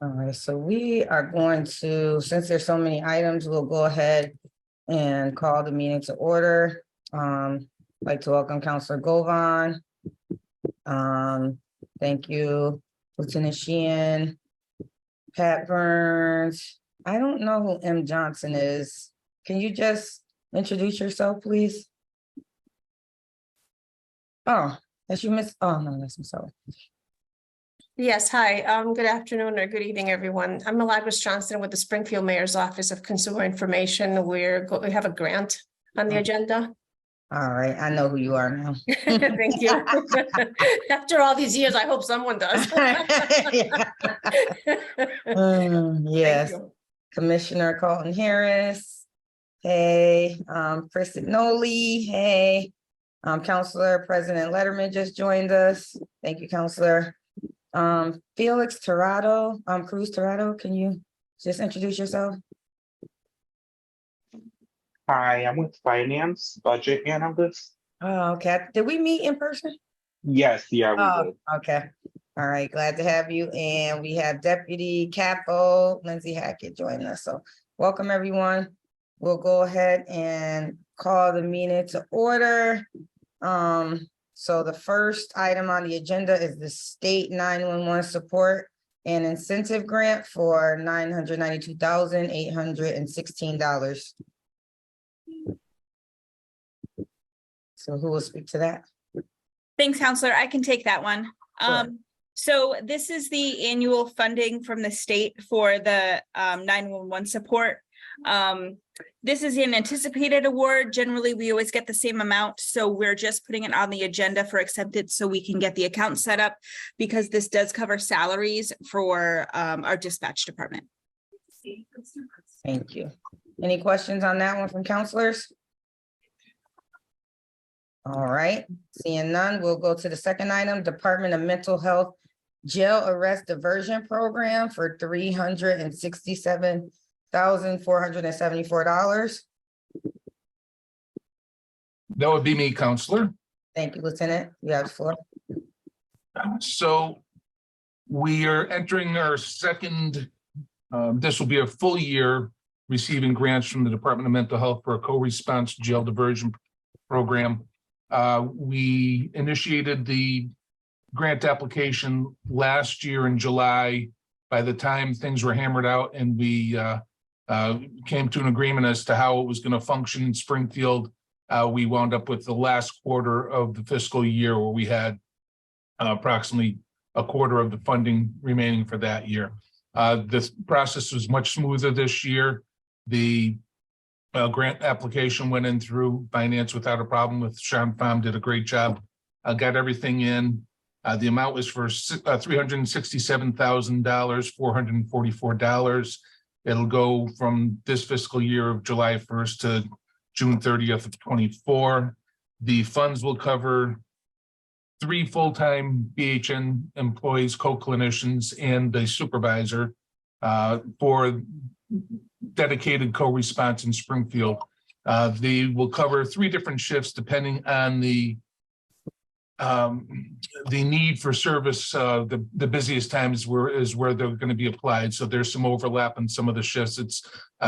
All right, so we are going to, since there's so many items, we'll go ahead and call the meeting to order. I'd like to welcome Councilor Govan. Thank you, Lieutenant Sheehan, Pat Burns. I don't know who M. Johnson is. Can you just introduce yourself, please? Oh, that's you, Miss. Oh, no, that's myself. Yes, hi. Good afternoon or good evening, everyone. I'm Milagros Johnston with the Springfield Mayor's Office of Consumer Information. We have a grant on the agenda. All right, I know who you are now. Thank you. After all these years, I hope someone does. Yes, you. Commissioner Colton Harris. Hey, Chris Ignoli. Hey, Councilor President Letterman just joined us. Thank you, Councilor. Felix Torado, Cruz Torado, can you just introduce yourself? Hi, I'm with Finance, Budget Analyst. Oh, okay. Did we meet in person? Yes, yeah, we did. Okay. All right, glad to have you. And we have Deputy Capo Lindsay Hackett joining us. So welcome, everyone. We'll go ahead and call the meeting to order. So the first item on the agenda is the state 911 support and incentive grant for $992,816. So who will speak to that? Thanks, Counselor. I can take that one. Sure. So this is the annual funding from the state for the 911 support. This is an anticipated award. Generally, we always get the same amount. So we're just putting it on the agenda for acceptance so we can get the account set up, because this does cover salaries for our dispatch department. Thank you. Any questions on that one from counselors? All right, seeing none, we'll go to the second item, Department of Mental Health Jail Arrest Diversion Program for $367,474. That would be me, Counselor. Thank you, Lieutenant. You have the floor. So we are entering our second, this will be a full year receiving grants from the Department of Mental Health for a co-response jail diversion program. We initiated the grant application last year in July. By the time things were hammered out and we came to an agreement as to how it was going to function in Springfield, we wound up with the last quarter of the fiscal year where we had approximately a quarter of the funding remaining for that year. This process was much smoother this year. The grant application went in through finance without a problem. With Sean Pham, did a great job. Got everything in. The amount was for $367,444. It'll go from this fiscal year of July 1st to June 30th of 24. The funds will cover 3 full-time BHN employees, co-clinicians, and a supervisor for dedicated co-response in Springfield. They will cover 3 different shifts depending on the need for service. The busiest times is where they're going to be applied. So there's some overlap in some of the shifts. It's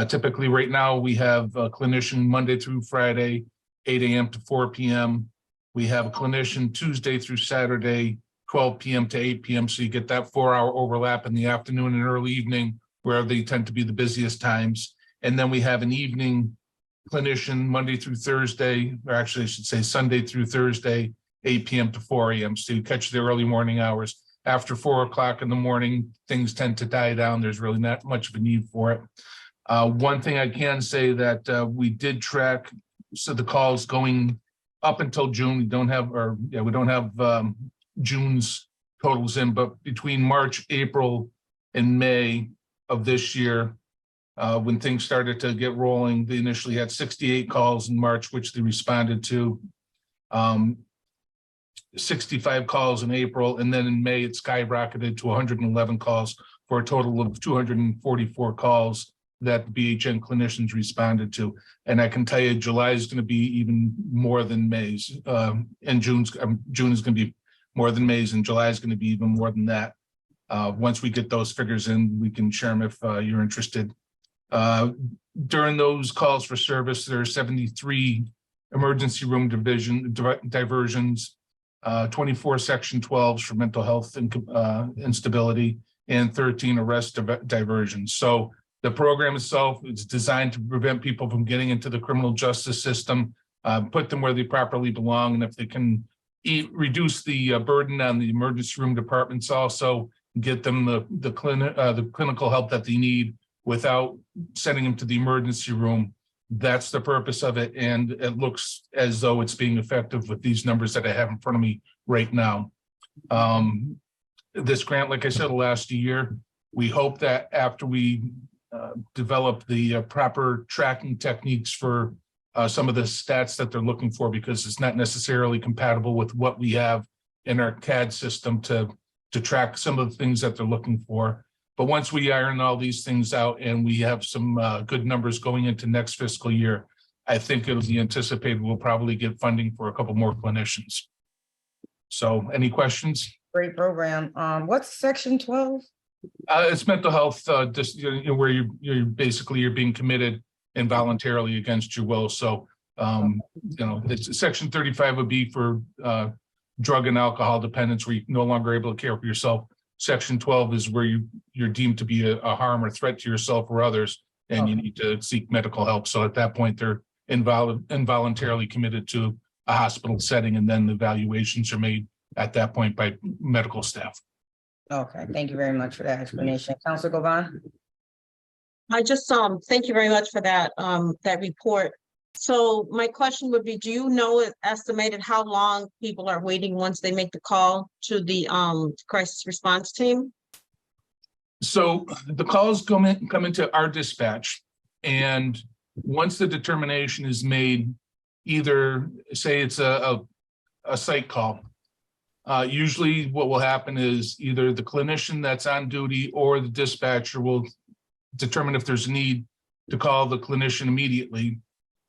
typically right now we have a clinician Monday through Friday, 8 a.m. to 4 p.m. We have a clinician Tuesday through Saturday, 12 p.m. to 8 p.m. So you get that 4-hour overlap in the afternoon and early evening, where they tend to be the busiest times. And then we have an evening clinician Monday through Thursday, or actually I should say Sunday through Thursday, 8 p.m. to 4 a.m. So you catch the early morning hours. After 4 o'clock in the morning, things tend to die down. There's really not much of a need for it. One thing I can say that we did track, so the calls going up until June, we don't have June's totals in, but between March, April, and May of this year, when things started to get rolling, they initially had 68 calls in March, which they responded to. 65 calls in April, and then in May it skyrocketed to 111 calls for a total of 244 calls that BHN clinicians responded to. And I can tell you July is going to be even more than May's, and June is going to be more than May's, and July is going to be even more than that. Once we get those figures in, we can share them if you're interested. During those calls for service, there are 73 emergency room diversions, 24 section 12s for mental health and instability, and 13 arrest diversions. So the program itself is designed to prevent people from getting into the criminal justice system, put them where they properly belong, and if they can reduce the burden on the emergency room departments, also get them the clinical help that they need without sending them to the emergency room. That's the purpose of it, and it looks as though it's being effective with these numbers that I have in front of me right now. This grant, like I said, will last a year. We hope that after we develop the proper tracking techniques for some of the stats that they're looking for, because it's not necessarily compatible with what we have in our CAD system to track some of the things that they're looking for. But once we iron all these things out and we have some good numbers going into next fiscal year, I think it'll be anticipated we'll probably get funding for a couple more clinicians. So any questions? Great program. What's section 12? It's mental health, just where you're basically you're being committed involuntarily against your will. So it's section 35 would be for drug and alcohol dependence, where you're no longer able to care for yourself. Section 12 is where you're deemed to be a harm or threat to yourself or others, and you need to seek medical help. So at that point, they're involuntarily committed to a hospital setting, and then the evaluations are made at that point by medical staff. Okay, thank you very much for that explanation. Councilor Govan? I just thank you very much for that that report. So my question would be, do you know estimated how long people are waiting once they make the call to the crisis response team? So the calls come into our dispatch, and once the determination is made, either say it's a site call. Usually what will happen is either the clinician that's on duty or the dispatcher will determine if there's a need to call the clinician immediately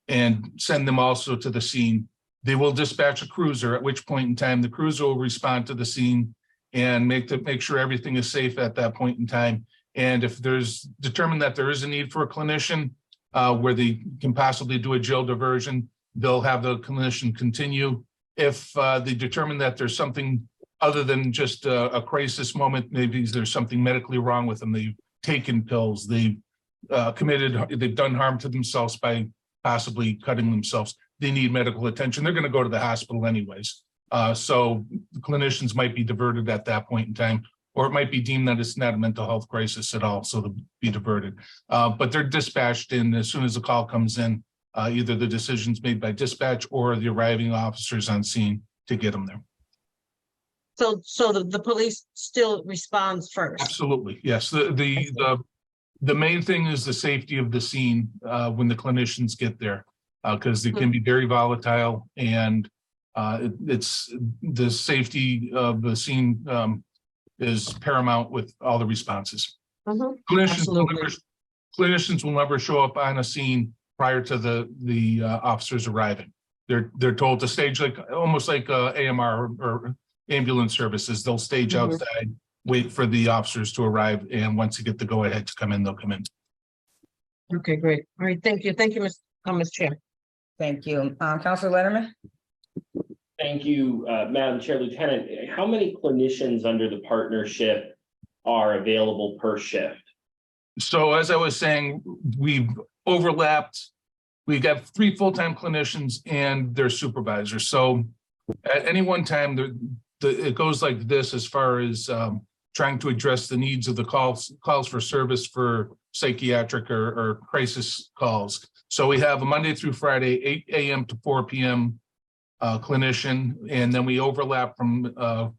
and send them also to the scene. They will dispatch a cruiser, at which point in time the cruiser will respond to the scene and make sure everything is safe at that point in time. And if there's determined that there is a need for a clinician where they can possibly do a jail diversion, they'll have the clinician continue. If they determine that there's something other than just a crisis moment, maybe there's something medically wrong with them, they've taken pills, they've done harm to themselves by possibly cutting themselves, they need medical attention, they're going to go to the hospital anyways. So the clinicians might be diverted at that point in time, or it might be deemed that it's not a mental health crisis at all, so they'll be diverted. But they're dispatched in as soon as the call comes in, either the decision's made by dispatch or the arriving officers on scene to get them there. So the police still responds first? Absolutely, yes. The main thing is the safety of the scene when the clinicians get there, because it can be very volatile, and it's the safety of the scene is paramount with all the responses. Clinicians will never show up on a scene prior to the officers arriving. They're told to stage almost like AMR or ambulance services. They'll stage outside, wait for the officers to arrive, and once you get the go ahead to come in, they'll come in. Okay, great. All right, thank you. Thank you, Ms. Chair. Thank you. Councilor Letterman? Thank you, Madam Chair, Lieutenant. How many clinicians under the partnership are available per shift? So as I was saying, we've overlapped. We've got 3 full-time clinicians and their supervisors. So at any one time, it goes like this as far as trying to address the needs of the calls for service for psychiatric or crisis calls. So we have a Monday through Friday, 8 a.m. to 4 p.m. Clinician, and then we overlap from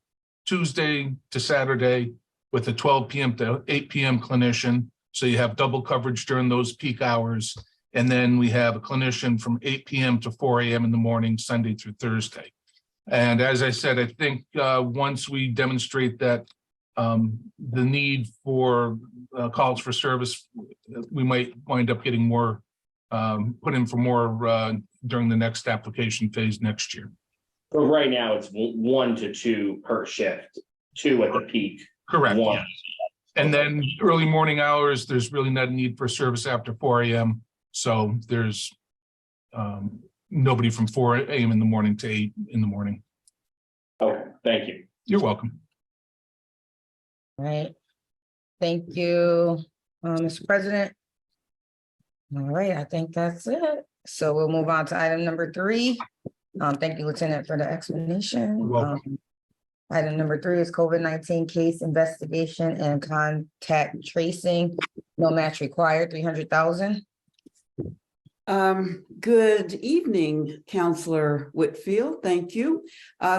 Tuesday to Saturday with a 12 p.m. to 8 p.m. clinician. So you have double coverage during those peak hours. And then we have a clinician from 8 p.m. to 4 a.m. in the morning, Sunday through Thursday. And as I said, I think once we demonstrate that the need for calls for service, we might wind up getting more, put in for more during the next application phase next year. So right now it's 1 to 2 per shift, 2 at the peak. Correct. One. Yeah. And then early morning hours, there's really not a need for service after 4 a.m. So there's nobody from 4 a.m. in the morning to 8 in the morning. Okay, thank you. You're welcome. Right. Thank you, Mr. President. All right, I think that's it. So we'll move on to item number 3. Thank you, Lieutenant, for the explanation. You're welcome. Item number 3 is COVID-19 case investigation and contact tracing. No match required, 300,000. Good evening, Counselor Whitfield. Thank you.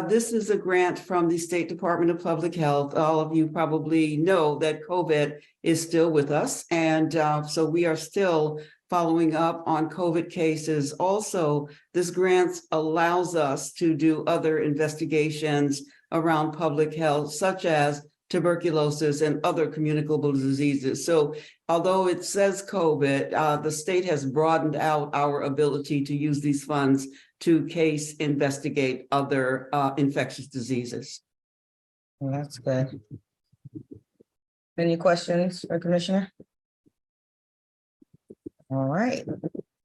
This is a grant from the State Department of Public Health. All of you probably know that COVID is still with us. And so we are still following up on COVID cases. Also, this grant allows us to do other investigations around public health, such as tuberculosis and other communicable diseases. So although it says COVID, the state has broadened out our ability to use these funds to case investigate other infectious diseases. Well, that's good. Any questions for Commissioner? All right,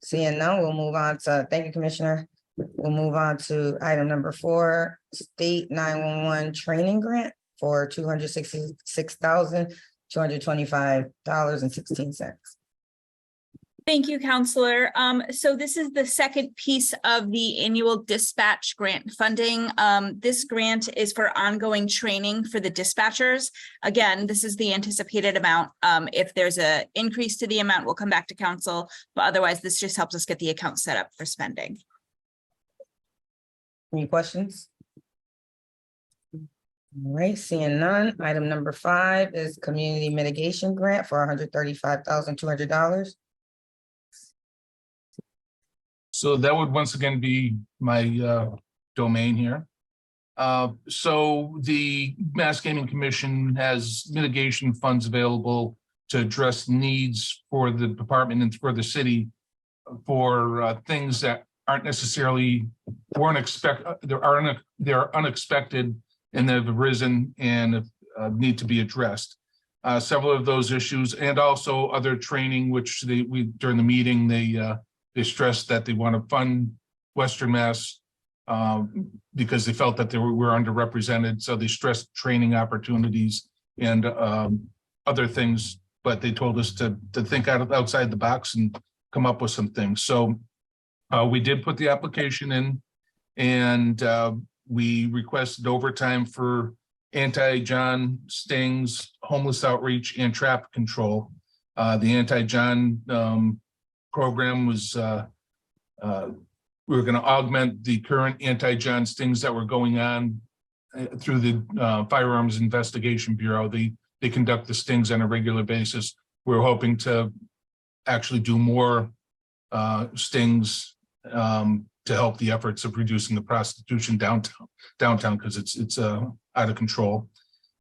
seeing none, we'll move on to, thank you, Commissioner. We'll move on to item number 4, state 911 training grant for $266,225.16. Thank you, Counselor. So this is the second piece of the annual dispatch grant funding. This grant is for ongoing training for the dispatchers. Again, this is the anticipated amount. If there's an increase to the amount, we'll come back to council, but otherwise this just helps us get the account set up for spending. Any questions? All right, seeing none. Item number 5 is community mitigation grant for $135,200. So that would once again be my domain here. So the Mass Gaming Commission has mitigation funds available to address needs for the department and for the city for things that aren't necessarily they're unexpected and they've arisen and need to be addressed. Several of those issues and also other training, which during the meeting they stressed that they want to fund Western Mass because they felt that they were underrepresented. So they stressed training opportunities and other things, but they told us to think outside the box and come up with some things. So we did put the application in and we requested overtime for anti-John stings, homeless outreach, and traffic control. The anti-John program was we were going to augment the current anti-John stings that were going on through the Firearms Investigation Bureau. They conduct the stings on a regular basis. We're hoping to actually do more stings to help the efforts of reducing the prostitution downtown because it's out of control.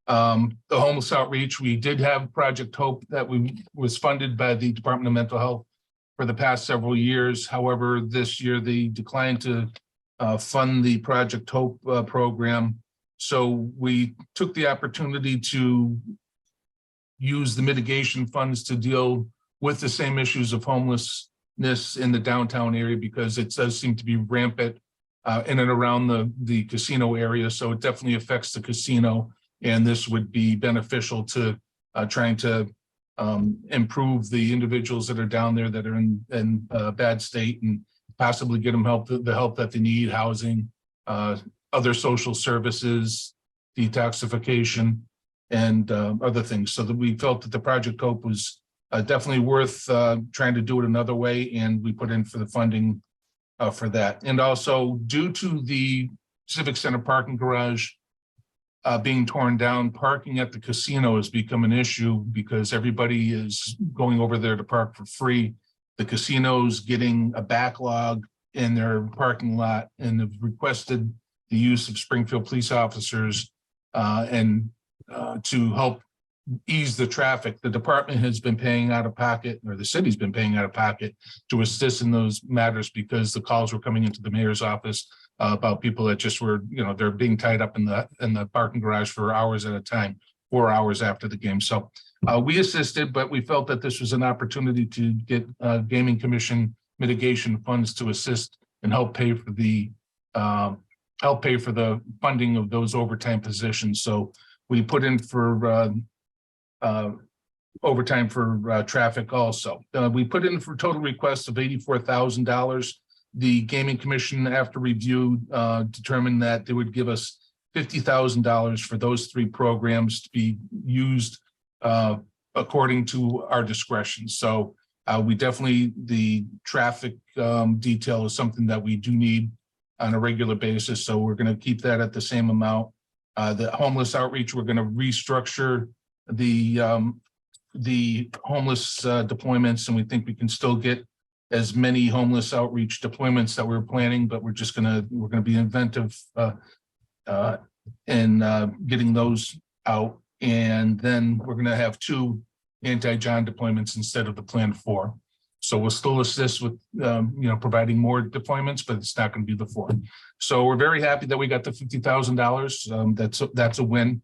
The homeless outreach, we did have Project Hope that was funded by the Department of Mental Health for the past several years. However, this year they declined to fund the Project Hope program. So we took the opportunity to use the mitigation funds to deal with the same issues of homelessness in the downtown area because it does seem to be rampant in and around the casino area. So it definitely affects the casino. And this would be beneficial to trying to improve the individuals that are down there that are in a bad state and possibly get them the help that they need, housing, other social services, detoxification, and other things. So that we felt that the Project Hope was definitely worth trying to do it another way, and we put in for the funding for that. And also, due to the Civic Center parking garage being torn down, parking at the casino has become an issue because everybody is going over there to park for free. The casino's getting a backlog in their parking lot and have requested the use of Springfield police officers and to help ease the traffic. The department has been paying out of pocket, or the city's been paying out of pocket to assist in those matters because the calls were coming into the mayor's office about people that just were, they're being tied up in the parking garage for hours at a time, 4 hours after the game. So we assisted, but we felt that this was an opportunity to get gaming commission mitigation funds to assist and help pay for the funding of those overtime positions. So we put in for overtime for traffic also. We put in for total request of $84,000. The gaming commission, after review, determined that they would give us $50,000 for those 3 programs to be used according to our discretion. So we definitely, the traffic detail is something that we do need on a regular basis. So we're going to keep that at the same amount. The homeless outreach, we're going to restructure the homeless deployments, and we think we can still get as many homeless outreach deployments that we're planning, but we're going to be inventive in getting those out. And then we're going to have 2 anti-John deployments instead of the planned 4. So we'll still assist with, providing more deployments, but it's not going to be the 4. So we're very happy that we got the $50,000. That's a win.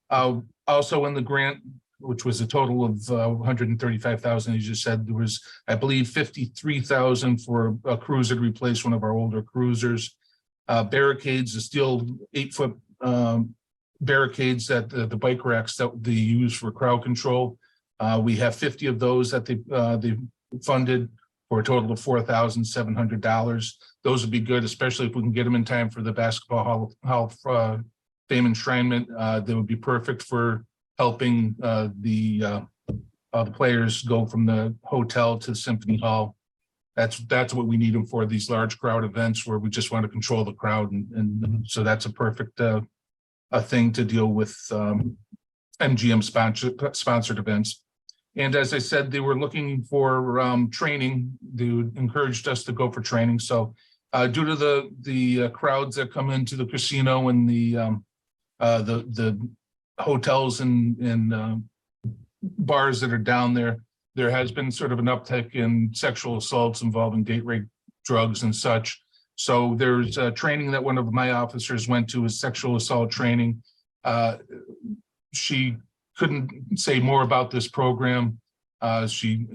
Also in the grant, which was a total of $135,000, you just said, there was, I believe, $53,000 for a cruiser to replace one of our older cruisers. Barricades, the steel 8-foot barricades that the bike racks that they use for crowd control. We have 50 of those that they funded for a total of $4,700. Those would be good, especially if we can get them in time for the basketball hall fame enshrinement. They would be perfect for helping the players go from the hotel to the Symphony Hall. That's what we need them for, these large crowd events where we just want to control the crowd. And so that's a perfect thing to deal with MGM sponsored events. And as I said, they were looking for training. They encouraged us to go for training. So due to the crowds that come into the casino and the hotels and bars that are down there, there has been sort of an uptick in sexual assaults involving date rape, drugs and such. So there's training that one of my officers went to, is sexual assault training. She couldn't say more about this program. She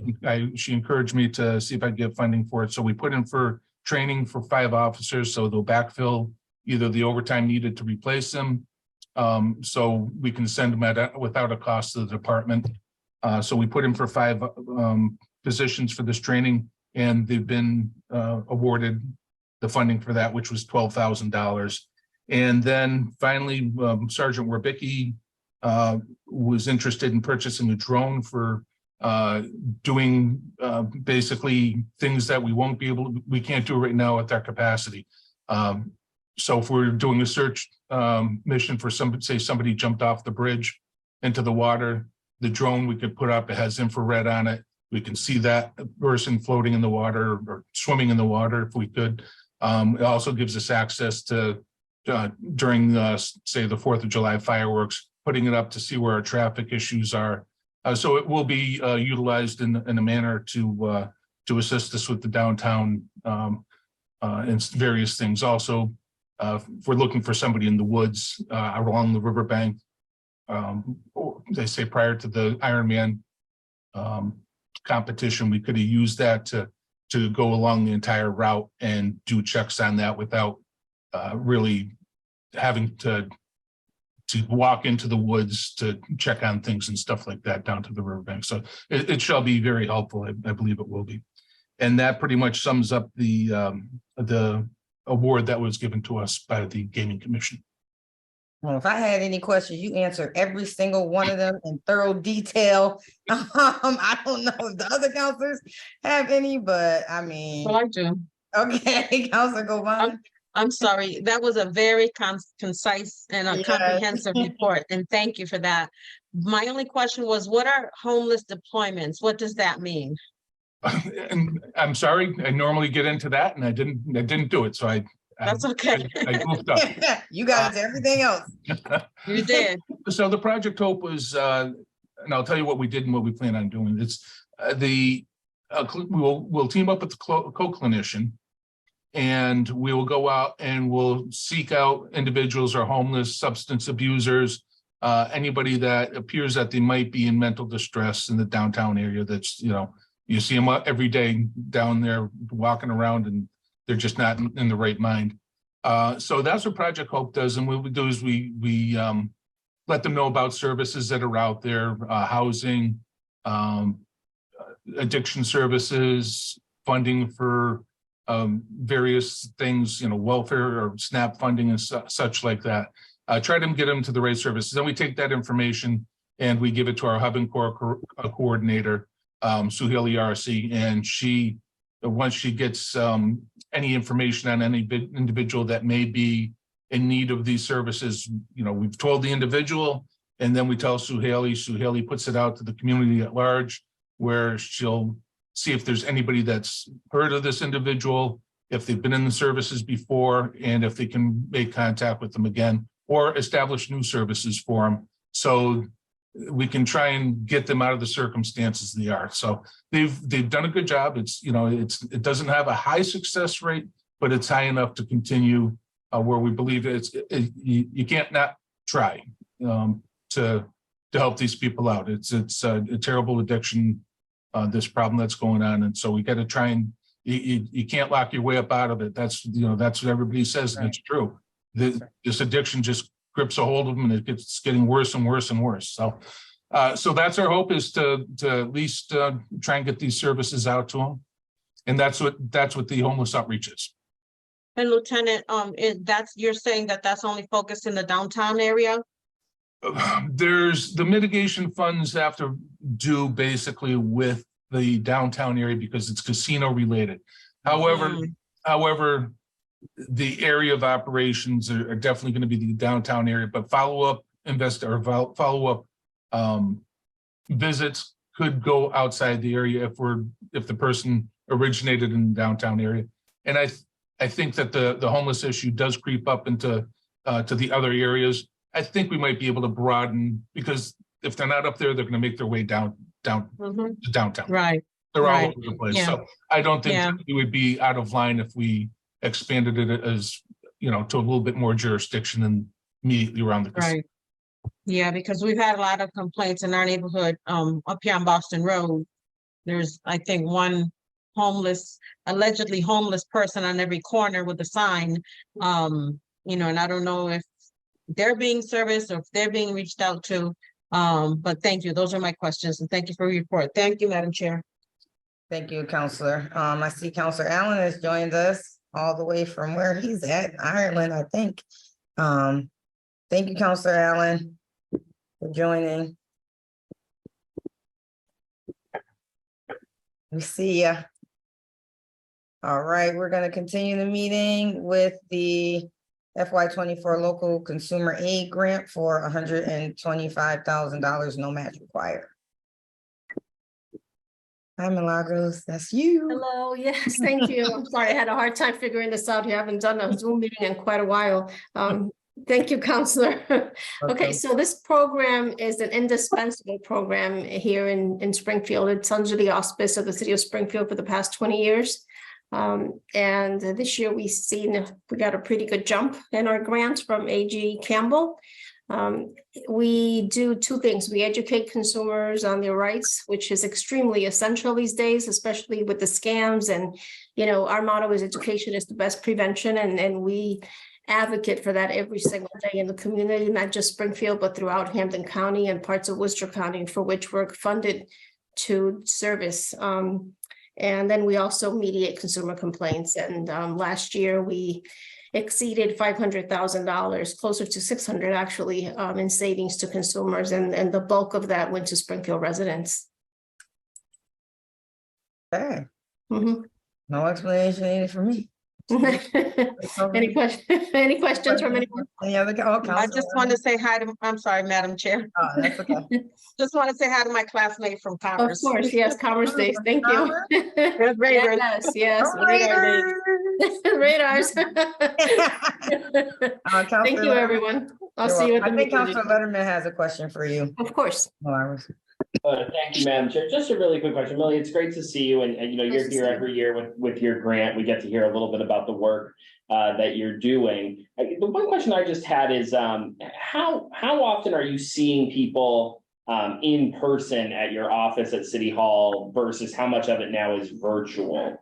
encouraged me to see if I could get funding for it. So we put in for training for 5 officers, so they'll backfill either the overtime needed to replace them, so we can send them without a cost to the department. So we put in for 5 positions for this training, and they've been awarded the funding for that, which was $12,000. And then finally, Sergeant Werbicki was interested in purchasing a drone for doing basically things that we can't do right now at their capacity. So if we're doing a search mission for somebody jumped off the bridge into the water, the drone we could put up, it has infrared on it. We can see that person floating in the water or swimming in the water if we could. It also gives us access to, during say the 4th of July fireworks, putting it up to see where our traffic issues are. So it will be utilized in a manner to assist us with the downtown and various things. Also, if we're looking for somebody in the woods along the riverbank, they say prior to the Ironman competition, we could have used that to go along the entire route and do checks on that without really having to walk into the woods to check on things and stuff like that down to the riverbank. So it shall be very helpful. I believe it will be. And that pretty much sums up the award that was given to us by the Gaming Commission. Well, if I had any questions, you answered every single one of them in thorough detail. I don't know if the other counselors have any, but I mean. Well, I do. Okay, Counselor Govan. I'm sorry, that was a very concise and a comprehensive report, and thank you for that. My only question was, what are homeless deployments? What does that mean? And I'm sorry, I normally get into that, and I didn't do it, so That's okay. I goofed up. You got into everything else. You did. So the Project Hope was, and I'll tell you what we did and what we plan on doing. It's we'll team up with the co-clinician, and we will go out and we'll seek out individuals or homeless, substance abusers, anybody that appears that they might be in mental distress in the downtown area. That's, you see them every day down there walking around and they're just not in the right mind. So that's what Project Hope does. And what we do is we let them know about services that are out there, housing, addiction services, funding for various things, welfare or SNAP funding and such like that. Try to get them to the right services. Then we take that information and we give it to our hub and core coordinator, Suhaili RC, and once she gets any information on any individual that may be in need of these services, we've told the individual, and then we tell Suhaili. Suhaili puts it out to the community at large, where she'll see if there's anybody that's heard of this individual, if they've been in the services before, and if they can make contact with them again, or establish new services for them. So we can try and get them out of the circumstances they are. So they've done a good job. It doesn't have a high success rate, but it's high enough to continue where we believe you can't not try to help these people out. It's a terrible addiction, this problem that's going on, and so we got to try and you can't lock your way up out of it. That's what everybody says, and it's true. This addiction just grips a hold of them, and it's getting worse and worse and worse. So that's our hope, is to at least try and get these services out to them, and that's what the homeless outreach is. And Lieutenant, you're saying that's only focused in the downtown area? There's the mitigation funds have to do basically with the downtown area because it's casino related. However, the area of operations are definitely going to be the downtown area, but follow-up visits could go outside the area if the person originated in the downtown area. And I think that the homeless issue does creep up into to the other areas. I think we might be able to broaden, because if they're not up there, they're going to make their way down to downtown. Right. They're all over the place. Yeah. So I don't think that it would be out of line if we expanded it as, to a little bit more jurisdiction and immediately around the casino. Right. Yeah, because we've had a lot of complaints in our neighborhood, up here on Boston Road. There's, I think, one allegedly homeless person on every corner with a sign. And I don't know if they're being serviced or if they're being reached out to. But thank you. Those are my questions. And thank you for your report. Thank you, Madam Chair. Thank you, Counselor. I see Counselor Allen has joined us all the way from where he's at, Ireland, I think. Thank you, Counselor Allen, for joining. We see ya. All right, we're going to continue the meeting with the FY24 local consumer aid grant for $125,000, no match required. Hi, Milagros, that's you. Hello, yes, thank you. I'm sorry, I had a hard time figuring this out. You haven't done a Zoom meeting in quite a while. Thank you, Counselor. Okay, so this program is an indispensable program here in Springfield. It's under the auspice of the city of Springfield for the past 20 years. And this year we got a pretty good jump in our grant from AG Campbell. We do two things. We educate consumers on their rights, which is extremely essential these days, especially with the scams. And, our motto is education is the best prevention. And we advocate for that every single day in the community, not just Springfield, but throughout Hampden County and parts of Worcester County, for which we're funded to service. And then we also mediate consumer complaints. And last year we exceeded $500,000, closer to 600 actually, in savings to consumers. And the bulk of that went to Springfield residents. Okay. Mm-hmm. No explanation needed for me. Any questions from anyone? Any other? I just want to say hi to, I'm sorry, Madam Chair. Oh, that's okay. Just want to say hi to my classmate from Of Commerce. course, yes, Commerce Days, thank you. There's Raiders. Yes, Radar Days. Radars. Thank you, everyone. I'll see you at the I think meeting. Councilor Letterman has a question for you. Of course. Thank you, Madam Chair. Just a really quick question. Millie, it's great to see you and you know, Nice you're to here see you. every year with your grant. We get to hear a little bit about the work that you're doing. The one question I just had is how often are you seeing people in person at your office at City Hall versus how much of it now is virtual?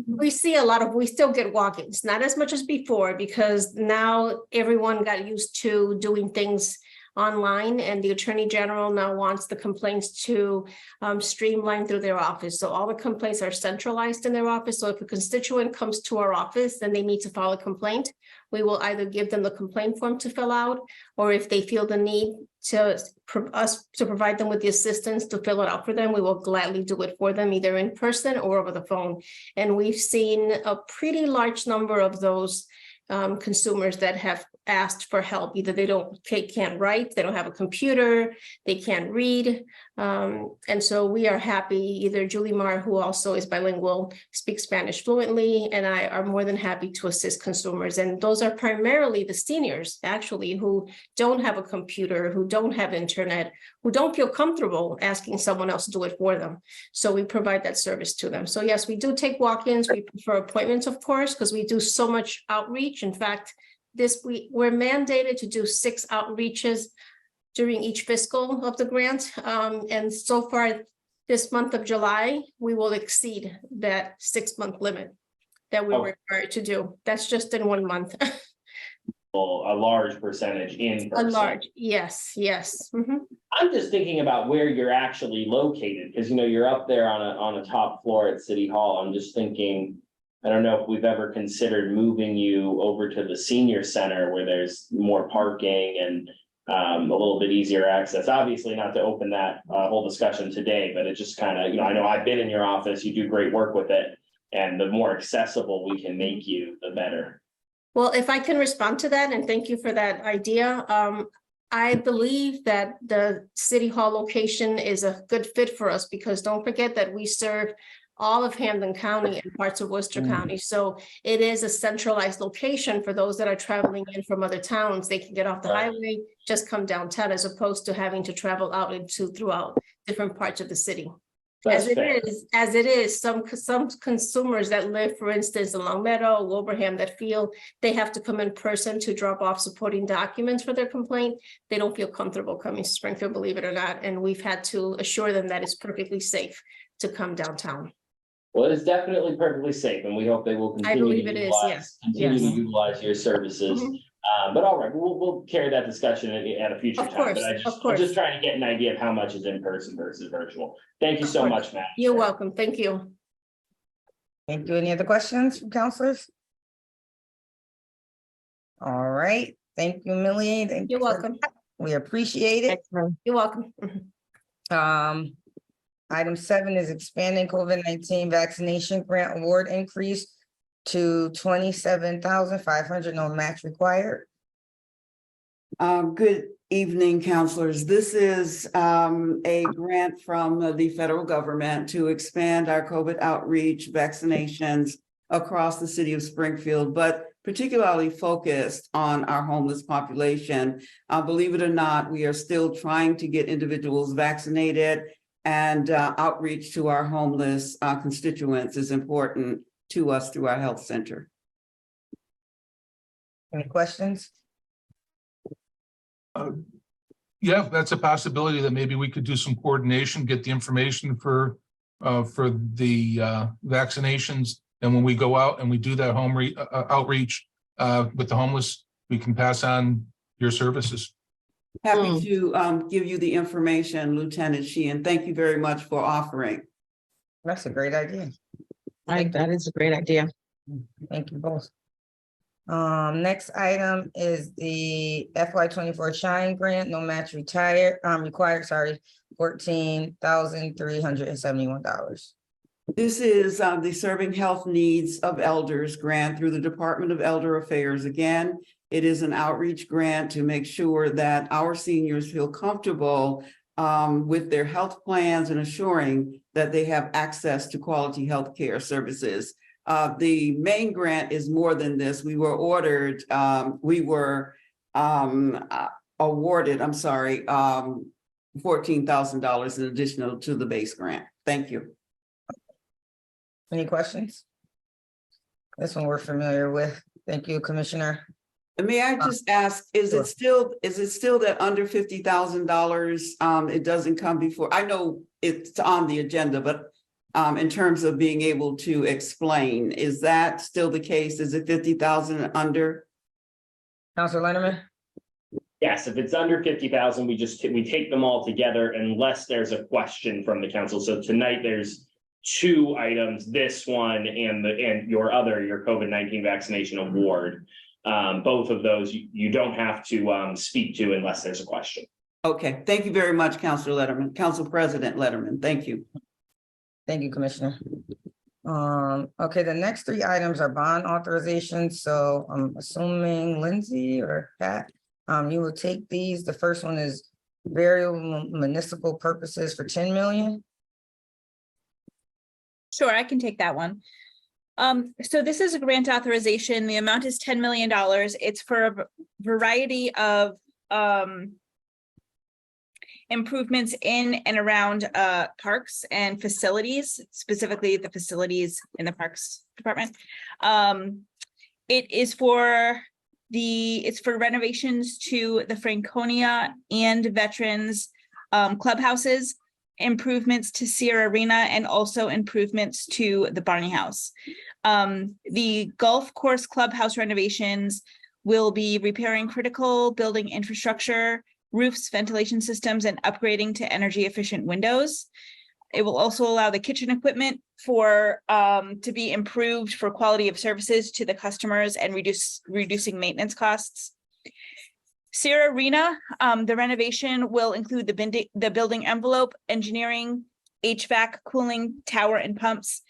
We see a lot of, we still get walk-ins, not as much as before, because now everyone got used to doing things online, and the Attorney General now wants the complaints to streamline through their office. So all the complaints are centralized in their office. So if a constituent comes to our office, then they need to file a complaint. We will either give them the complaint form to fill out, or if they feel the need to provide them with the assistance to fill it out for them, we will gladly do it for them, either in person or over the phone. And we've seen a pretty large number of those consumers that have asked for help. Either they can't write, they don't have a computer, they can't read. And so we are happy, either Julie Marr, who also is bilingual, speaks Spanish fluently, and I are more than happy to assist consumers. And those are primarily the seniors, actually, who don't have a computer, who don't have internet, who don't feel comfortable asking someone else to do it for them. So we provide that service to them. So yes, we do take walk-ins. We prefer appointments, of course, because we do so much outreach. In fact, we're mandated to do 6 outreaches during each fiscal of the grant. And so far this month of July, we will exceed that 6-month limit that we were required to do. That's just in 1 month. A large percentage in person. A large, yes. Mhm. I'm just thinking about where you're actually located, because you know, you're up there on a top floor at City Hall. I'm just thinking, I don't know if we've ever considered moving you over to the senior center where there's more parking and a little bit easier access. Obviously not to open that whole discussion today, but it just kind of, you know, I know I've been in your office, you do great work with it. And the more accessible we can make you, the better. Well, if I can respond to that, and thank you for that idea. I believe that the City Hall location is a good fit for us, because don't forget that we serve all of Hampden County and parts of Worcester County. So it is a centralized location for those that are traveling in from other towns. They can get off the highway, just come downtown, as opposed to having to travel out throughout different parts of the city. As it is, some consumers that live, for instance, in Long Meadow, Wilbraham, that feel they have to come in person to drop off supporting documents for their complaint, they don't feel comfortable coming to Springfield, believe it or not. And we've had to assure them that it's perfectly safe to come downtown. Well, it is definitely perfectly safe, and we hope they will continue to utilize your services. But all right, we'll carry that discussion at a future time. But I'm just trying to get an idea of how much is in person versus virtual. Thank you so much, Matt. You're welcome. Thank you. Thank you. Any other questions from counselors? All right. Thank you, Millie. You're welcome. We appreciate it. You're welcome. Item 7 is expanding COVID-19 vaccination grant award increase to $27,500, no match required. Good evening, counselors. This is a grant from the federal government to expand our COVID outreach vaccinations across the city of Springfield, but particularly focused on our homeless population. Believe it or not, we are still trying to get individuals vaccinated, and outreach to our homeless constituents is important to us through our health center. Any questions? Yeah, that's a possibility that maybe we could do some coordination, get the information for the vaccinations. And when we go out and we do that outreach with the homeless, we can pass on your services. Happy to give you the information, Lieutenant Sheehan. Thank you very much for offering. That's a great idea. That is a great idea. Thank you both. Next item is the FY24 Shine Grant, no match required, $14,371. This is the Serving Health Needs of Elders grant through the Department of Elder Affairs. Again, it is an outreach grant to make sure that our seniors feel comfortable with their health plans and assuring that they have access to quality health care services. The main grant is more than this. We were awarded, $14,000 in additional to the base grant. Thank you. Any questions? This one we're familiar with. Thank you, Commissioner. And may I just ask, is Sure. it still that under $50,000, it doesn't come before? I know it's on the agenda, but in terms of being able to explain, is that still the case? Is it 50,000 and under? Counselor Lenderman? Yes, if it's under 50,000, we take them all together unless there's a question from the council. So tonight there's two items, this one and your COVID-19 vaccination award. Both of those you don't have to speak to unless there's a question. Okay, thank you very much, Councilor Letterman, Council President Letterman. Thank you. Thank you, Commissioner. Okay, the next three items are bond authorizations. So I'm assuming Lindsay or Pat, you will take these. The first one is variable municipal purposes for 10 million. Sure, I can take that one. So this is a grant authorization. The amount is $10 million. It's for a variety of improvements in and around parks and facilities, specifically the facilities in the Parks Department. It's for renovations to the Franconia and Veterans clubhouses, improvements to Sierra Arena, and also improvements to the Barney House. The golf course clubhouse renovations will be repairing critical building infrastructure, roofs, ventilation systems, and upgrading to energy efficient windows. It will also allow the kitchen equipment to be improved for quality of services to the customers and reducing maintenance costs. Sierra Arena, the renovation will include the building envelope, engineering, HVAC, cooling tower and pumps,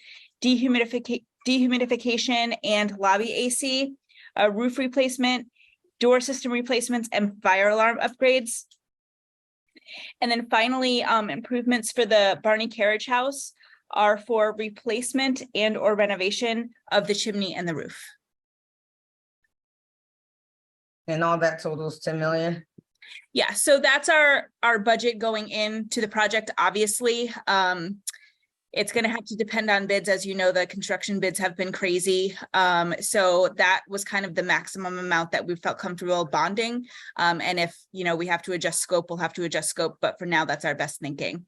dehumidification and lobby AC, roof replacement, door system replacements, and fire alarm upgrades. And then finally, improvements for the Barney Carriage House are for replacement and or renovation of the chimney and the roof. And all that totals 10 million. Yeah, so that's our budget going into the project. Obviously, it's going to have to depend on bids. As you know, the construction bids have been crazy. So that was kind of the maximum amount that we felt comfortable bonding. And if, we have to adjust scope, we'll have to adjust scope. But for now, that's our best thinking.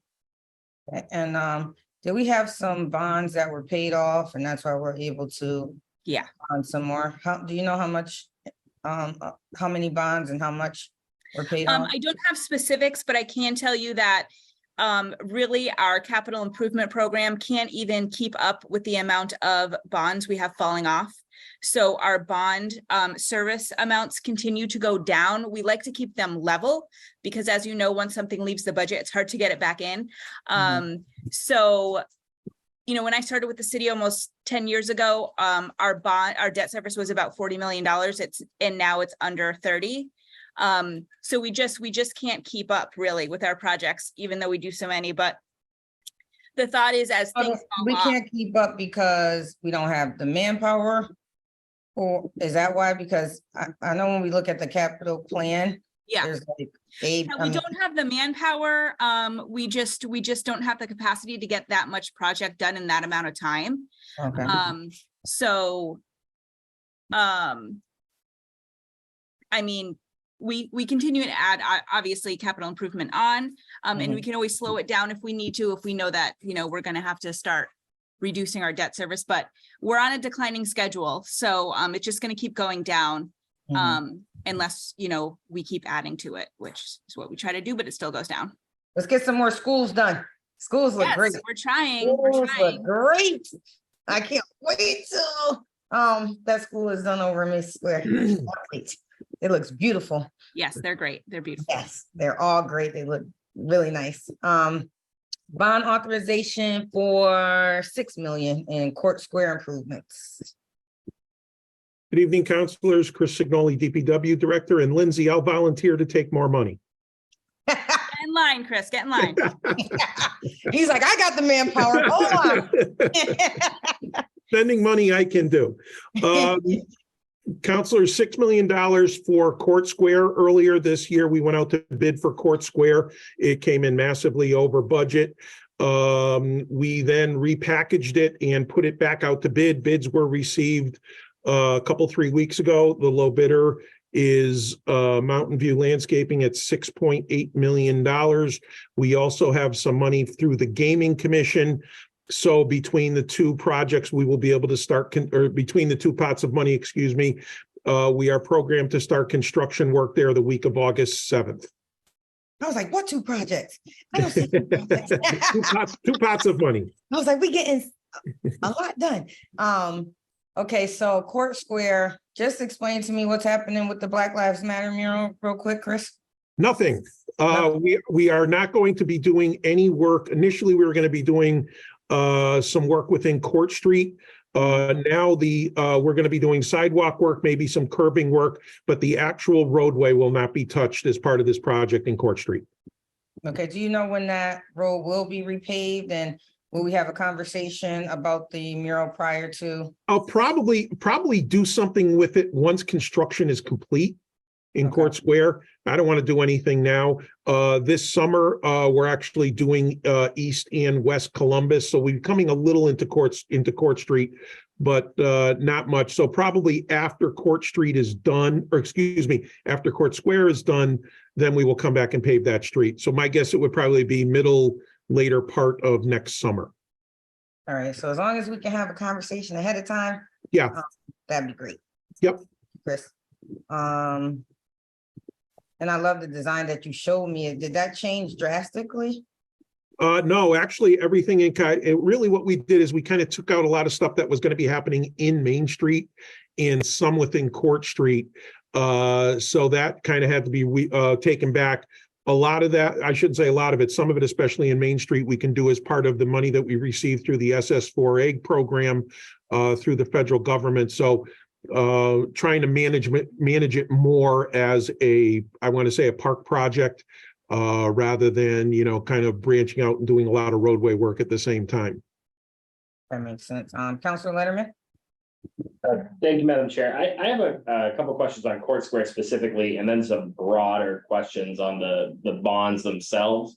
And did we have some bonds that were paid off and that's why we're able to bond some more? Do you know how much, how many bonds and how much were paid off? I don't have specifics, but I can tell you that really our capital improvement program can't even keep up with the amount of bonds we have falling off. So our bond service amounts continue to go down. We like to keep them level because, as you know, once something leaves the budget, it's hard to get it back in. So, when I started with the city almost 10 years ago, our debt service was about $40 million. And now it's under 30. So we just can't keep up really with our projects, even though we do so many. But the thought is, as things we can't keep up because we don't have the manpower, or is that why? Because I know when we look at the capital plan, there's like we don't have the manpower. We just don't have the capacity to get that much project done in that amount of time. Okay. I mean, we continue to add obviously capital improvement on, and we can always slow it down if we need to, if we know that, we're going to have to start reducing our debt service, but we're on a declining schedule. So it's just going to keep going down unless, we keep adding to it, which is what we try to do, but it still goes down. Let's get some more schools done. Schools look great. We're trying. Schools look great. I can't wait till that school is done over in Mason Square. Wait. It looks beautiful. Yes, they're great. They're beautiful. Yes, they're all great. They look really nice. Bond authorization for 6 million in Court Square improvements. Good evening, councilors. Chris Signoli, DPW Director, and Lindsay, I'll volunteer to take more money. Get in line, Chris. Get in line. He's like, I got the manpower. Hold on. Spending money I can do. Counselor, $6 million for Court Square. Earlier this year, we went out to bid for Court Square. It came in massively over budget. We then repackaged it and put it back out to bid. Bids were received a couple, 3 weeks ago. The low bidder is Mountain View Landscaping at $6.8 million. We also have some money through the Gaming Commission. So between the two projects, we will be able to start, or between the two pots of money, excuse me, we are programmed to start construction work there the week of August 7th. I was like, what two projects? I don't see two projects. Two pots of money. I was like, we getting a lot done. Okay, so Court Square, just explain to me what's happening with the Black Lives Matter mural real quick, Chris. Nothing. We are not going to be doing any work. Initially, we were going to be doing some work within Court Street. Now we're going to be doing sidewalk work, maybe some curbing work, but the actual roadway will not be touched as part of this project in Court Street. Okay, do you know when that road will be repaved, and will we have a conversation about the mural prior to? I'll probably do something with it once construction is complete in Court Square. I don't want to do anything now. This summer, we're actually doing East and West Columbus, so we're coming a little into Court Street, but not much. So probably after Court Street is done, or excuse me, after Court Square is done, then we will come back and pave that street. So my guess, it would probably be later part of next summer. All right, so as long as we can have a conversation ahead of time. Yeah. That'd be great. Yep. Chris. And I love the design that you showed me. Did that change drastically? No, actually everything really what we did is we kind of took out a lot of stuff that was going to be happening in Main Street and some within Court Street. So that kind of had to be taken back. A lot of that, I shouldn't say a lot of it, some of it, especially in Main Street, we can do as part of the money that we received through the SS4A program through the federal government. So trying to manage it more as I want to say a park project rather than, kind of branching out and doing a lot of roadway work at the same time. That makes sense. Councilor Letterman? Thank you, Madam Chair. I have a couple questions on Court Square specifically, and then some broader questions on the bonds themselves.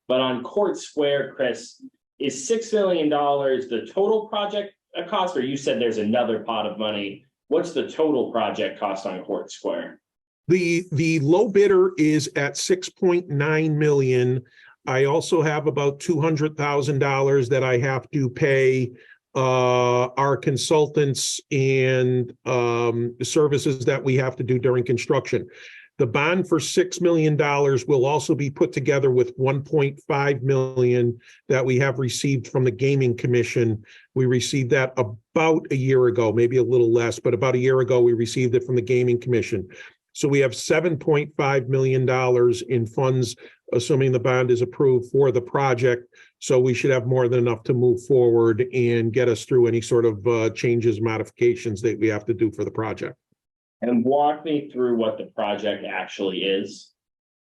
But on Court Square, Chris, is $6 million the total project cost, or you said there's another pot of money? What's the total project cost on Court Square? The low bidder is at 6.9 million. I also have about $200,000 that I have to pay our consultants and services that we have to do during construction. The bond for $6 million will also be put together with 1.5 million that we have received from the Gaming Commission. We received that about a year ago, maybe a little less, but about a year ago, we received it from the Gaming Commission. So we have $7.5 million in funds, assuming the bond is approved for the project. So we should have more than enough to move forward and get us through any sort of changes, modifications that we have to do for the project. And walk me through what the project actually is.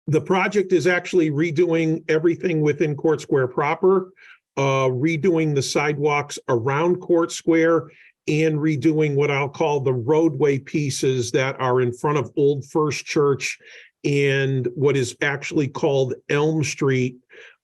The project is actually redoing everything within Court Square proper, redoing the sidewalks around Court Square, and redoing what I'll call the roadway pieces that are in front of Old First Church and what is actually called Elm Street,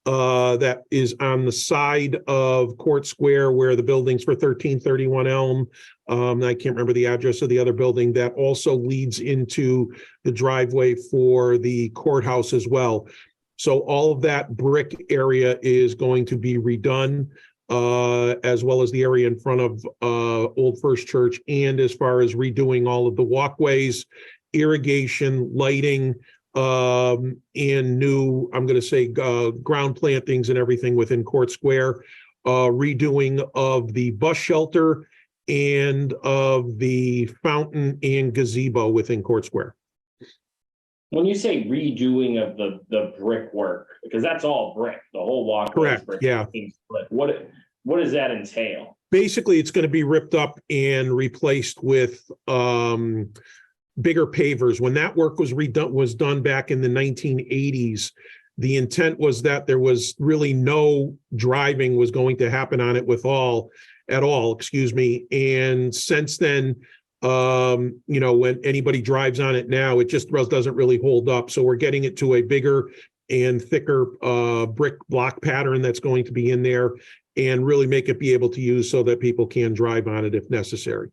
that is on the side of Court Square where the buildings for 1331 Elm, I can't remember the address of the other building, that also leads into the driveway for the courthouse as well. So all of that brick area is going to be redone, as well as the area in front of Old First Church, and as far as redoing all of the walkways, irrigation, lighting, and new, I'm going to say, ground plantings and everything within Court Square, redoing of the bus shelter and of the fountain and gazebo within Court Square. When you say redoing of the brickwork, because that's all brick, the whole walkway. Correct, yeah. What does that entail? Basically, it's going to be ripped up and replaced with bigger pavers. When that work was done back in the 1980s, the intent was that there was really no driving was going to happen on it at all, excuse me. And since then, When anybody drives on it now, it just doesn't really hold up. So we're getting it to a bigger and thicker brick block pattern that's going to be in there and really make it be able to use so that people can drive on it if necessary.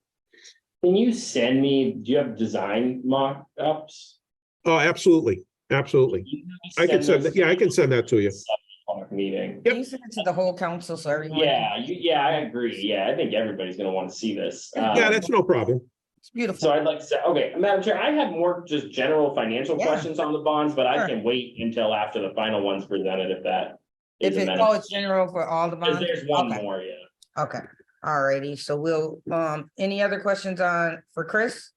Can you send me, do you have design mock-ups? Oh, absolutely. Absolutely. I can send that. Yeah, I can send that to you. Meeting. Can you send it to the whole council so everyone? Yeah, I agree. Yeah, I think everybody's gonna want to see this. Yeah, that's no problem. It's beautiful. So I'd like to say, okay, Madam Chair, I have more just general financial Yeah. questions on the bonds, but I Sure. can wait until after the final one's presented if that is If amenable. it's general for all the Because bonds? there's one Okay. more, yeah. Okay, all righty, so we'll, any other questions for Chris?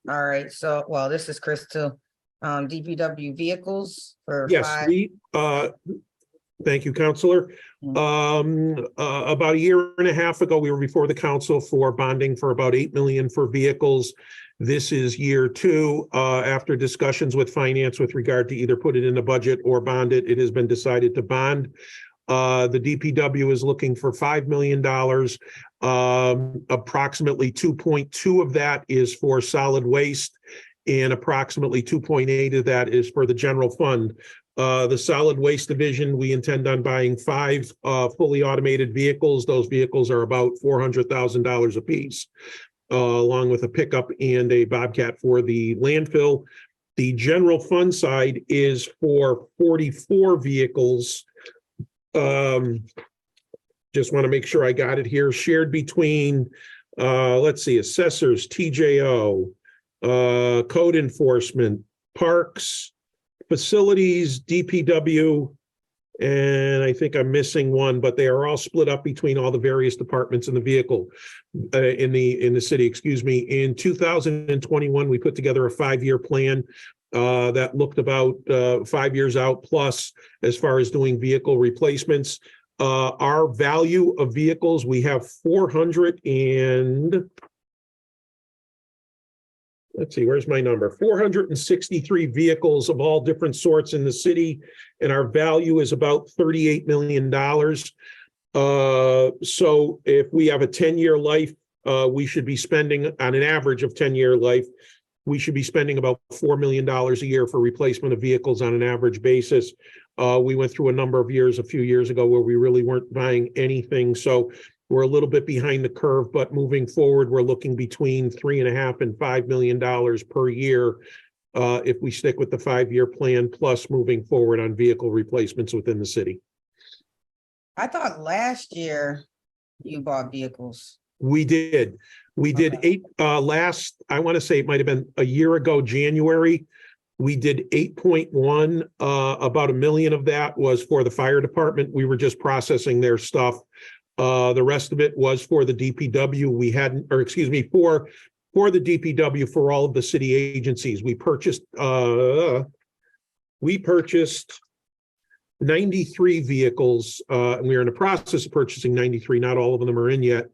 All right, so, well, this is Chris too. DPW vehicles for Yes, five. thank you, Counselor. About a year and a half ago, we were before the council for bonding for about 8 million for vehicles. This is year 2, after discussions with finance with regard to either put it in the budget or bond it. It has been decided to bond. The DPW is looking for $5 million. Approximately 2.2 of that is for solid waste, and approximately 2.8 of that is for the general fund. The solid waste division, we intend on buying 5 fully automated vehicles. Those vehicles are about $400,000 a piece, along with a pickup and a Bobcat for the landfill. The general fund side is for 44 vehicles. Just want to make sure I got it here. Shared between, let's see, assessors, TJO, code enforcement, parks, facilities, DPW, and I think I'm missing one, but they are all split up between all the various departments in the vehicle, in the city, excuse me. In 2021, we put together a 5-year plan that looked about 5 years out plus as far as doing vehicle replacements. Our value of vehicles, we have 400 and let's see, where's my number? 463 vehicles of all different sorts in the city, and our value is about $38 million. So if we have a 10-year life, we should be spending on an average of 10-year life, we should be spending about $4 million a year for replacement of vehicles on an average basis. We went through a number of years, a few years ago, where we really weren't buying anything. So we're a little bit behind the curve, but moving forward, we're looking between $3.5 and $5 million per year if we stick with the 5-year plan, plus moving forward on vehicle replacements within the city. I thought last year you bought vehicles. We did. We did Okay. 8 I want to say it might have been a year ago, January. We did 8.1. About $1 million of that was for the fire department. We were just processing their stuff. The rest of it was for the DPW. We hadn't, or excuse me, for the DPW for all of the city agencies. We purchased 93 vehicles, and we are in the process of purchasing 93. Not all of them are in yet,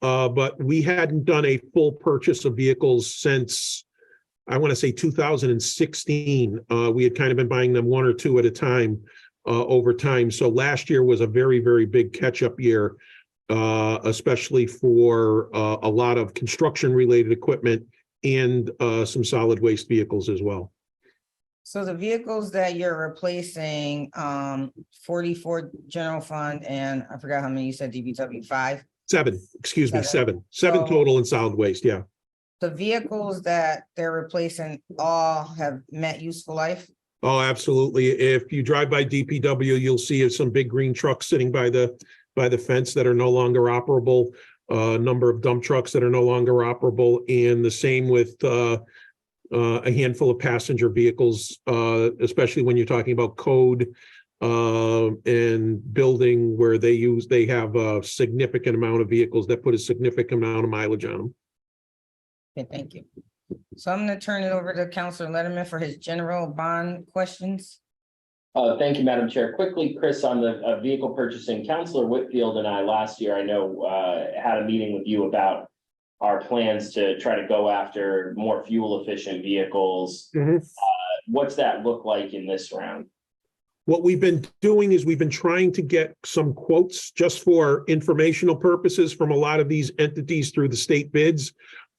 but we hadn't done a full purchase of vehicles since, I want to say 2016. We had kind of been buying them 1 or 2 at a time over time. So last year was a very, very big catch-up year, especially for a lot of construction-related equipment and some solid waste vehicles as well. So the vehicles that you're replacing, 44 general fund, and I forgot how many you said DPW, 5? 7, excuse me, 7 So- total in solid waste, yeah. The vehicles that they're replacing all have met useful life? Oh, absolutely. If you drive by DPW, you'll see some big green trucks sitting by the fence that are no longer operable. A number of dump trucks that are no longer operable, and the same with a handful of passenger vehicles, especially when you're talking about code and building, where they have a significant amount of vehicles that put a significant amount of mileage on them. Okay, thank you. So I'm gonna turn it over to Councilor Letterman for his general bond questions. Thank you, Madam Chair. Quickly, Chris, on the vehicle purchasing, Councilor Whitfield and I last year, I know, had a meeting with you about our plans to try to go after more fuel efficient vehicles. Mhm. What's that look like in this round? What we've been doing is we've been trying to get some quotes just for informational purposes from a lot of these entities through the state bids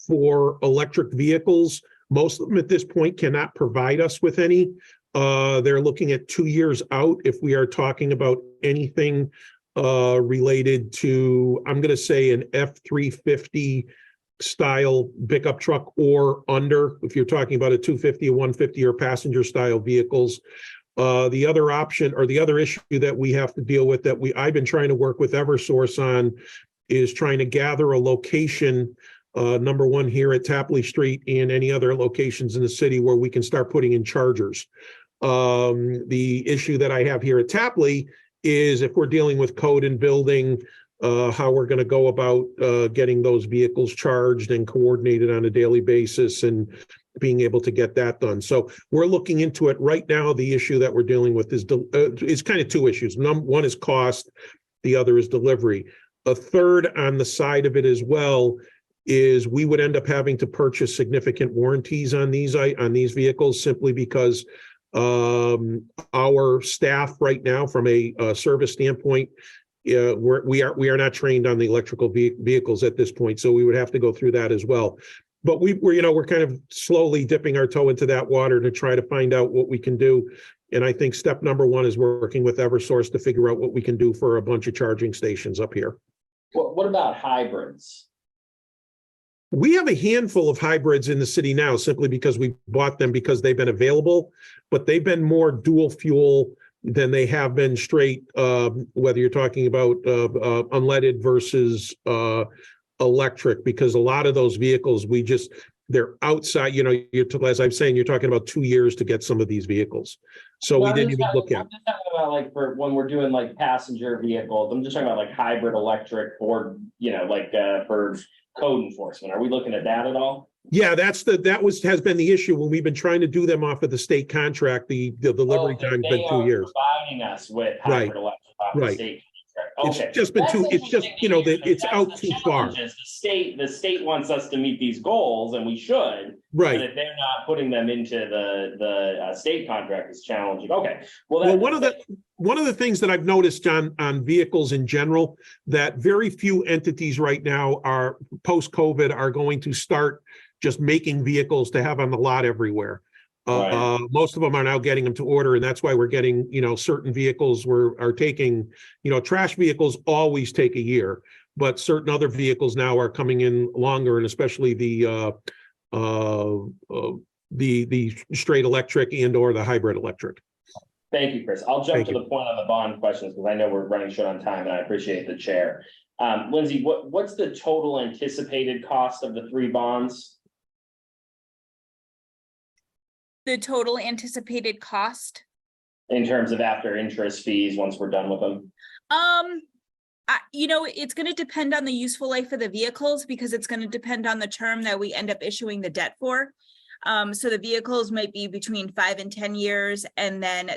for electric vehicles. Most of them at this point cannot provide us with any. They're looking at 2 years out if we are talking about anything related to, I'm going to say, an F-350 style pickup truck or under, if you're talking about a 250, a 150 or passenger style vehicles. The other option or the other issue that we have to deal with that I've been trying to work with Eversource on is trying to gather a location, number one here at Tapley Street and any other locations in the city where we can start putting in chargers. The issue that I have here at Tapley is if we're dealing with code and building, how we're going to go about getting those vehicles charged and coordinated on a daily basis and being able to get that done. So we're looking into it right now. The issue that we're dealing with is kind of two issues. One is cost, the other is delivery. A third on the side of it as well is we would end up having to purchase significant warranties on these vehicles simply because our staff right now, from a service standpoint, we are not trained on the electrical vehicles at this point, so we would have to go through that as well. But we're kind of slowly dipping our toe into that water to try to find out what we can do. And I think step number one is working with Eversource to figure out what we can do for a bunch of charging stations up here. What about hybrids? We have a handful of hybrids in the city now simply because we bought them because they've been available, but they've been more dual fuel than they have been straight, whether you're talking about unleaded versus electric, because a lot of those vehicles, they're outside, as I'm saying, you're talking about 2 years to get some of these vehicles. So we didn't even look at. I'm just talking about like for when we're doing like passenger vehicles, I'm just talking about like hybrid electric or, for code enforcement. Are we looking at that at all? Yeah, has been the issue when we've been trying to do them off of the state contract. The delivery time's been 2 years. Providing us with hybrid electric off the state contract. Okay. It's just been it's out too far. The state wants us to meet these goals, and we should. Right. But if they're not putting them into the state contract, is challenging. Okay. Well, one of the things that I've noticed on vehicles in general, that very few entities right now are post-COVID are going to start just making vehicles to have on the lot everywhere. Right. Most of them are now getting them to order, and that's why we're getting, certain vehicles are taking, trash vehicles always take a year, but certain other vehicles now are coming in longer, and especially the straight electric and or the hybrid electric. Thank you, Chris. I'll jump to the point on the bond questions because I know we're running short on time, and I appreciate the chair. Lindsay, what's the total anticipated cost of the 3 bonds? The total anticipated cost? In terms of after interest fees, once we're done with them? It's going to depend on the useful life of the vehicles because it's going to depend on the term that we end up issuing the debt for. So the vehicles might be between 5 and 10 years. And then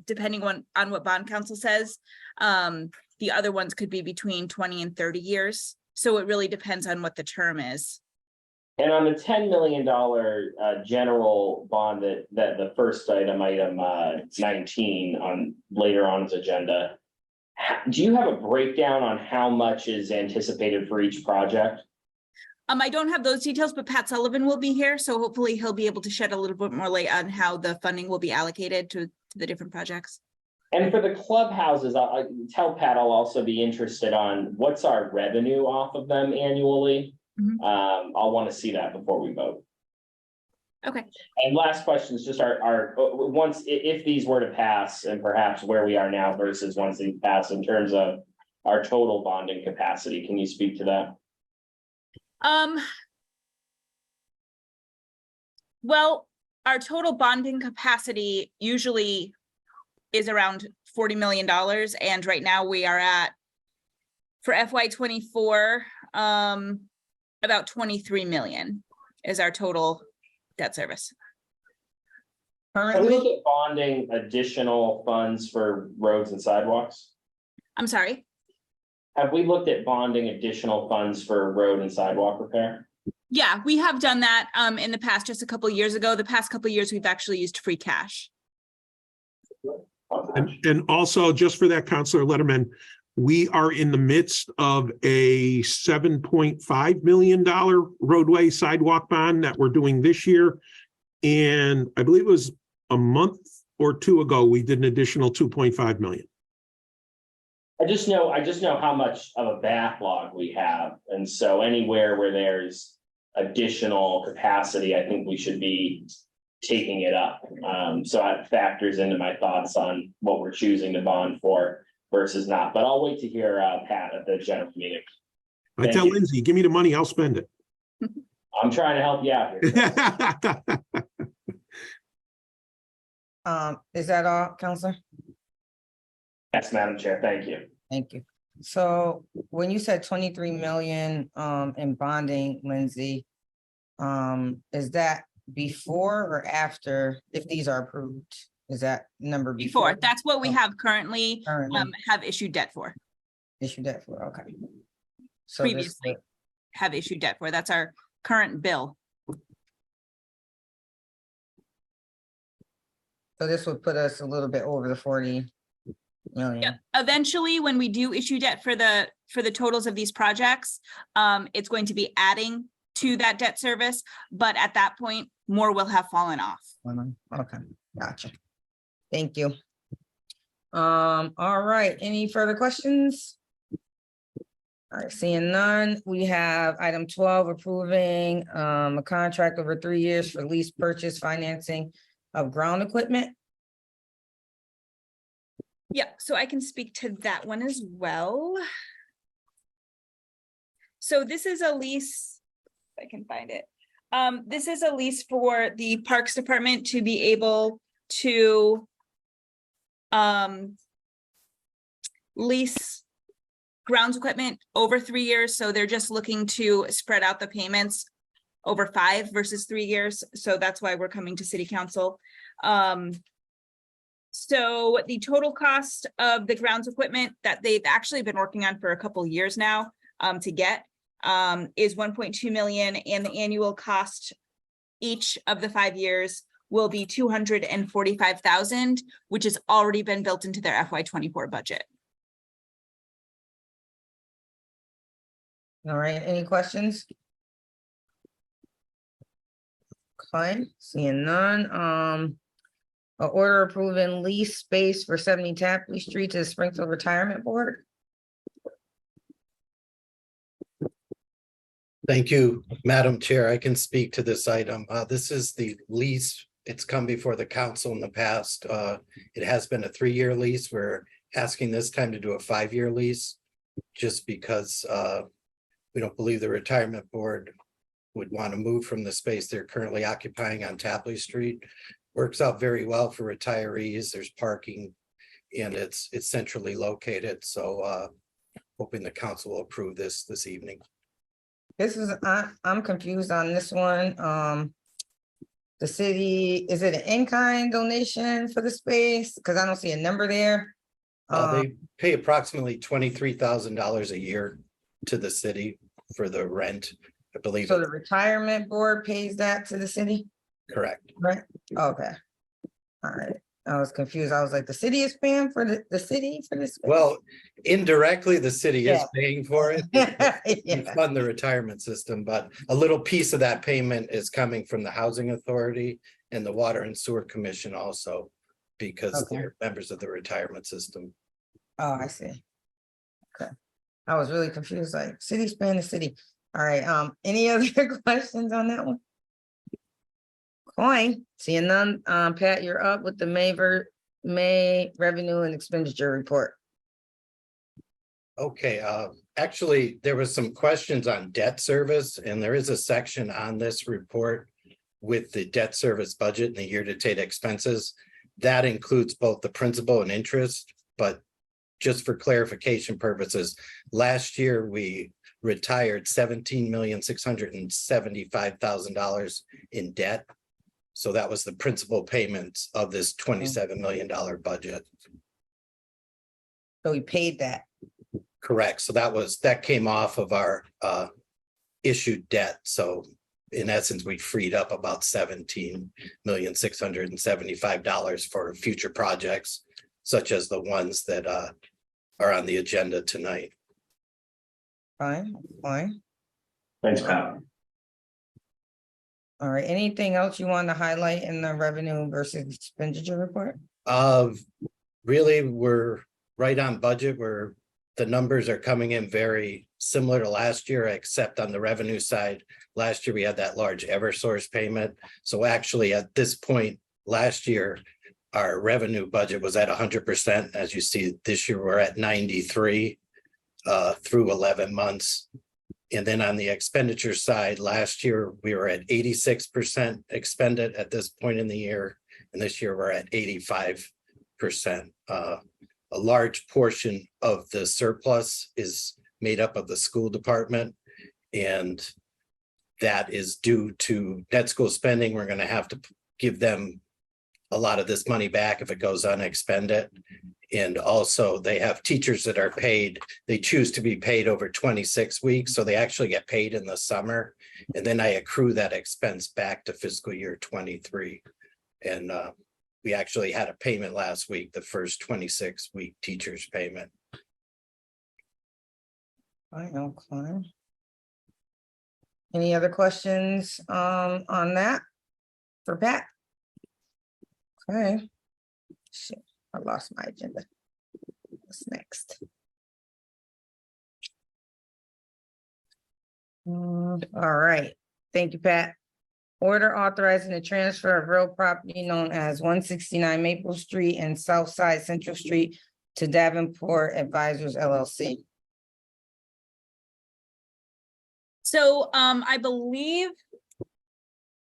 depending on what bond counsel says, the other ones could be between 20 and 30 years. So it really depends on what the term is. And on the $10 million general bond that the first item 19 on later on its agenda, do you have a breakdown on how much is anticipated for each project? I don't have those details, but Pat Sullivan will be here, so hopefully he'll be able to shed a little bit more light on how the funding will be allocated to the different projects. And for the clubhouses, I tell Pat I'll also be interested on what's our revenue off of them annually. Mm-hmm. I'll want to see that before we vote. Okay. And last question is just our once if these were to pass, and perhaps where we are now versus once they pass in terms of our total bonding capacity. Can you speak to that? Well, our total bonding capacity usually is around $40 million. And right now we are at, for FY24, about 23 million is our total debt service. Can we look at bonding additional funds for roads and sidewalks? I'm sorry? Have we looked at bonding additional funds for road and sidewalk repair? Yeah, we have done that in the past, just a couple of years ago. The past couple of years, we've actually used free cash. And also, just for that, Counselor Letterman, we are in the midst of a $7.5 million roadway sidewalk bond that we're doing this year. And I believe it was a month or two ago, we did an additional 2.5 million. I just know how much of a backlog we have, and so anywhere where there's additional capacity, I think we should be taking it up. So that factors into my thoughts on what we're choosing to bond for versus not, but I'll wait to hear Pat at the general meeting. I Thank tell you. Lindsay, give me the money, I'll spend it. I'm trying to help you out here. Is that all, Counselor? Yes, Madam Chair, thank you. Thank you. So when you said 23 million in bonding, Lindsay, is that before or after, if these are approved? Is that number Before, that's what we Oh. have currently, Currently have issued debt for, issued that for? Okay. So this previously would- have issued debt for. That's our current bill. so this would put us a little bit over the 40 million. Yep. Eventually, when we do issue debt for the totals of these projects, it's going to be adding to that debt service, but at that point, more will have fallen off. Okay, gotcha. Thank you. All right, any further questions? All right, seeing none, we have item 12, approving a contract over 3 years for lease purchase financing of ground equipment. Yeah, so I can speak to that one as well. So this is a lease, if I can find it. This is a lease for the Parks Department to be able to lease grounds equipment over 3 years. So they're just looking to spread out the payments over 5 versus 3 years. So that's why we're coming to City Council. So the total cost of the grounds equipment that they've actually been working on for a couple years now to get is 1.2 million, and the annual cost each of the 5 years will be 245,000, which has already been built into their FY24 budget. All right, any questions? Okay, seeing none, a order approving lease space for 70 Tapley Street to the Springfield Retirement Board. Thank you, Madam Chair. I can speak to this item. This is the lease. It's come before the council in the past. It has been a 3-year lease. We're asking this time to do a 5-year lease just because we don't believe the retirement board would want to move from the space they're currently occupying on Tapley Street. Works out very well for retirees. There's parking and it's centrally located. So hoping the council will approve this evening. This is, I'm confused on this one. The city, is it an in-kind donation for the space? Because I don't see a number there. They pay approximately $23,000 a year to the city for the rent, I believe. So the retirement board pays that to the city, Correct. right? Okay. All right, I was confused. I was like, the city is paying for the city for this? space? Well, indirectly, the city is Yeah. paying for it. We Yeah. fund the retirement system, but a little piece of that payment is coming from the Housing Authority and the Water and Sewer Commission also, because Okay. they're members of the retirement system. Oh, I see. Okay, I was really confused, like, city's paying the city. All right, any other questions on that one? Coin, seeing none, Pat, you're up with the May revenue and expenditure report. Okay, actually, there was some questions on debt service, and there is a section on this report with the debt service budget and the year-to-date expenses. That includes both the principal and interest, but just for clarification purposes, last year we retired $17,675,000 in debt. So that was the principal payments of this $27 million budget. So we paid that. Correct. So that came off of our issued debt. So in essence, we freed up about $17,675,000 for future projects. such as the ones that are on the agenda tonight. Fine, fine. Thanks, Pat. All right, anything else you want to highlight in the revenue versus expenditure report? Really, we're right on budget. The numbers are coming in very similar to last year, except on the revenue side. Last year, we had that large Eversource payment. So actually, at this point last year, our revenue budget was at 100%. As you see, this year we're at 93 through 11 months. And then on the expenditure side, last year we were at 86% expended at this point in the year. And this year we're at 85%. A large portion of the surplus is made up of the school department. And that is due to net school spending. We're going to have to give them a lot of this money back if it goes unexpended. And also they have teachers that are paid, they choose to be paid over 26 weeks. So they actually get paid in the summer. And then I accrue that expense back to fiscal year 23. And we actually had a payment last week, the first 26-week teachers payment. I know, fine. Any other questions on that for Pat? Okay. Shit, I lost my agenda. What's next? All right, thank you, Pat. Order authorizing the transfer of real property known as 169 Maple Street and Southside Central Street to Davenport Advisors LLC. So I believe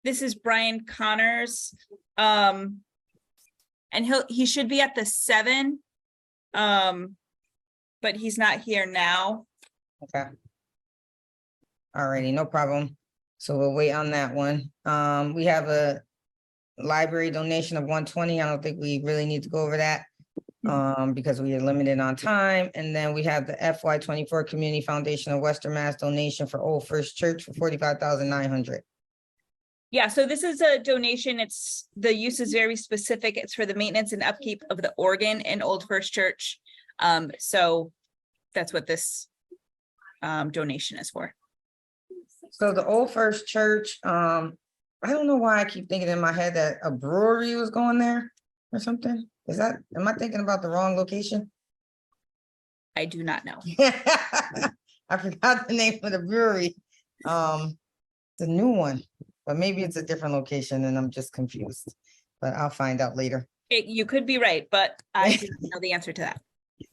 this is Brian Connors. And he should be at the 7. But he's not here now. Okay. Alrighty, no problem. So we'll wait on that one. We have a library donation of 120. I don't think we really need to go over that. Because we are limited on time. And then we have the FY24 Community Foundation of Western Mass donation for Old First Church for $45,900. Yeah, so this is a donation. The use is very specific. It's for the maintenance and upkeep of the organ in Old First Church. So that's what this donation is for. So the Old First Church, I don't know why I keep thinking in my head that a brewery was going there or something. Am I thinking about the wrong location? I do not know. I forgot the name of the brewery. The new one, but maybe it's a different location and I'm just confused, but I'll find out later. You could be right, but I don't know the answer to that.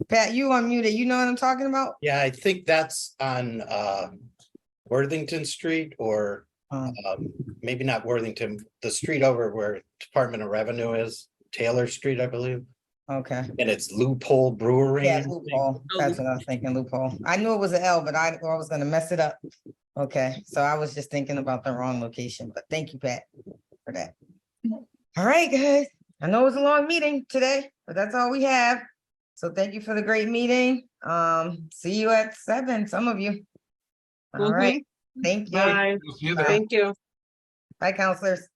Pat, you unmuted. You know what I'm talking about? Yeah, I think that's on Worthington Street or maybe not Worthington, the street over where Department of Revenue is, Taylor Street, I believe. Okay. And it's Loophole Brewery. Yeah, loophole. That's what I was thinking, loophole. I knew it was an L, but I was gonna mess it up. Okay, so I was just thinking about the wrong location, but thank you, Pat, for that. All right, guys. I know it was a long meeting today, but that's all we have. So thank you for the great meeting. See you at 7, some of you. All right, thank you. Bye. See you there. Thank you. Bye, counselors.